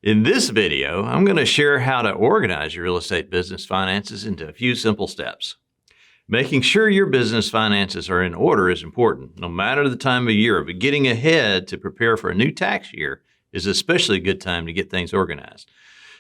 In this video, I'm going to share how to organize your real estate business finances into a few simple steps. Making sure your business finances are in order is important, no matter the time of year, but getting ahead to prepare for a new tax year is especially a good time to get things organized,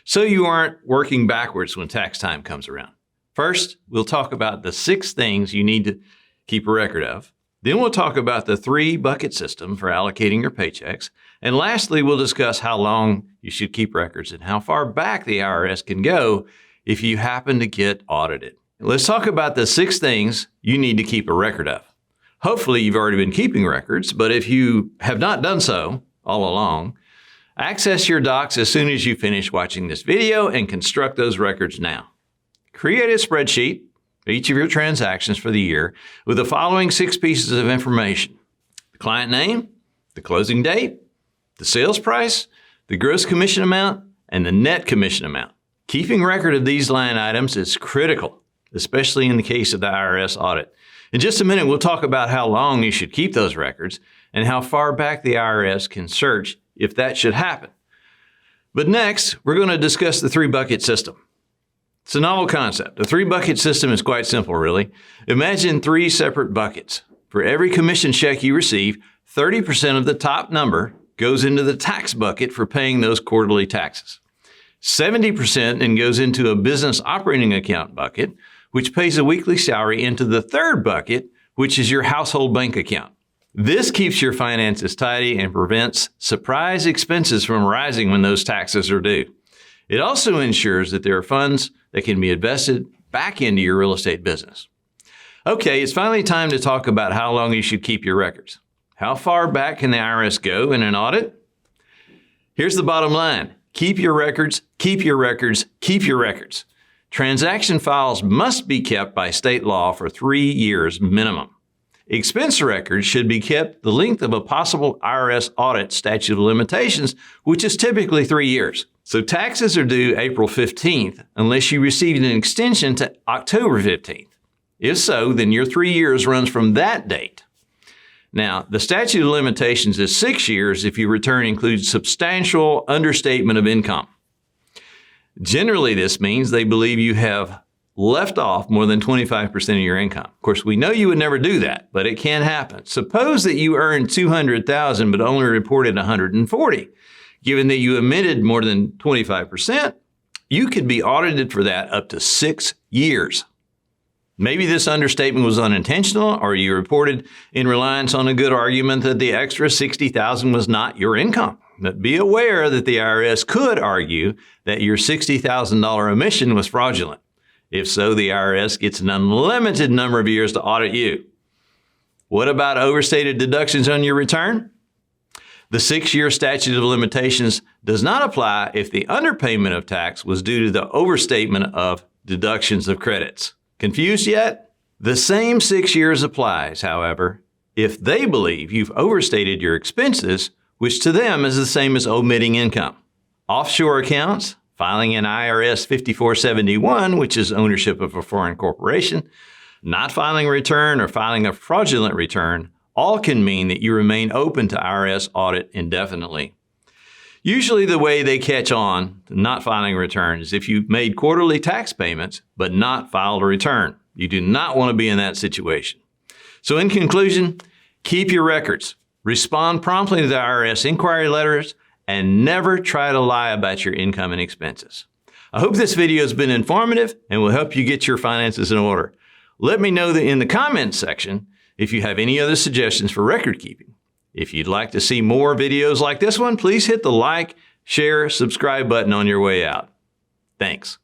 so you aren't working backwards when tax time comes around. First, we'll talk about the 6 things you need to keep a record of. Then we'll talk about the 3-bucket system for allocating your paychecks. And lastly, we'll discuss how long you should keep records and how far back the IRS can go if you happen to get audited. Let's talk about the 6 things you need to keep a record of. Hopefully, you've already been keeping records, but if you have not done so all along, access your docs as soon as you finish watching this video and construct those records now. Create a spreadsheet for each of your transactions for the year with the following 6 pieces of information: the client name, the closing date, the sales price, the gross commission amount, and the net commission amount. Keeping record of these line items is critical, especially in the case of the IRS audit. In just a minute, we'll talk about how long you should keep those records and how far back the IRS can search if that should happen. But next, we're going to discuss the 3-bucket system. It's a novel concept. The 3-bucket system is quite simple, really. Imagine 3 separate buckets. For every commission check you receive, 30% of the top number goes into the tax bucket for paying those quarterly taxes. 70% then goes into a business operating account bucket, which pays a weekly salary, into the 3rd bucket, which is your household bank account. This keeps your finances tidy and prevents surprise expenses from rising when those taxes are due. It also ensures that there are funds that can be invested back into your real estate business. Okay, it's finally time to talk about how long you should keep your records. How far back can the IRS go in an audit? Here's the bottom line. Keep your records, keep your records, keep your records. Transaction files must be kept by state law for 3 years minimum. Expense records should be kept the length of a possible IRS audit statute of limitations, which is typically 3 years. So taxes are due April 15th unless you received an extension to October 15th. If so, then your 3 years runs from that date. Now, the statute of limitations is 6 years if your return includes substantial understatement of income. Generally, this means they believe you have left off more than 25% of your income. Of course, we know you would never do that, but it can happen. Suppose that you earned $200,000 but only reported $140,000. Given that you omitted more than 25%, you could be audited for that up to 6 years. Maybe this understatement was unintentional, or you reported in reliance on a good argument that the extra $60,000 was not your income. But be aware that the IRS could argue that your $60,000 omission was fraudulent. If so, the IRS gets an unlimited number of years to audit you. What about overstated deductions on your return? The 6-year statute of limitations does not apply if the underpayment of tax was due to the overstatement of deductions of credits. Confused yet? The same 6 years applies, however, if they believe you've overstated your expenses, which to them is the same as omitting income. Offshore accounts, filing an IRS 5471, which is ownership of a foreign corporation, not filing a return, or filing a fraudulent return, all can mean that you remain open to IRS audit indefinitely. Usually the way they catch on to not filing a return is if you've made quarterly tax payments but not filed a return. You do not want to be in that situation. So in conclusion, keep your records, respond promptly to the IRS inquiry letters, and never try to lie about your income and expenses. I hope this video has been informative and will help you get your finances in order. Let me know that in the comments section if you have any other suggestions for record keeping. If you'd like to see more videos like this one, please hit the like, share, subscribe button on your way out. Thanks.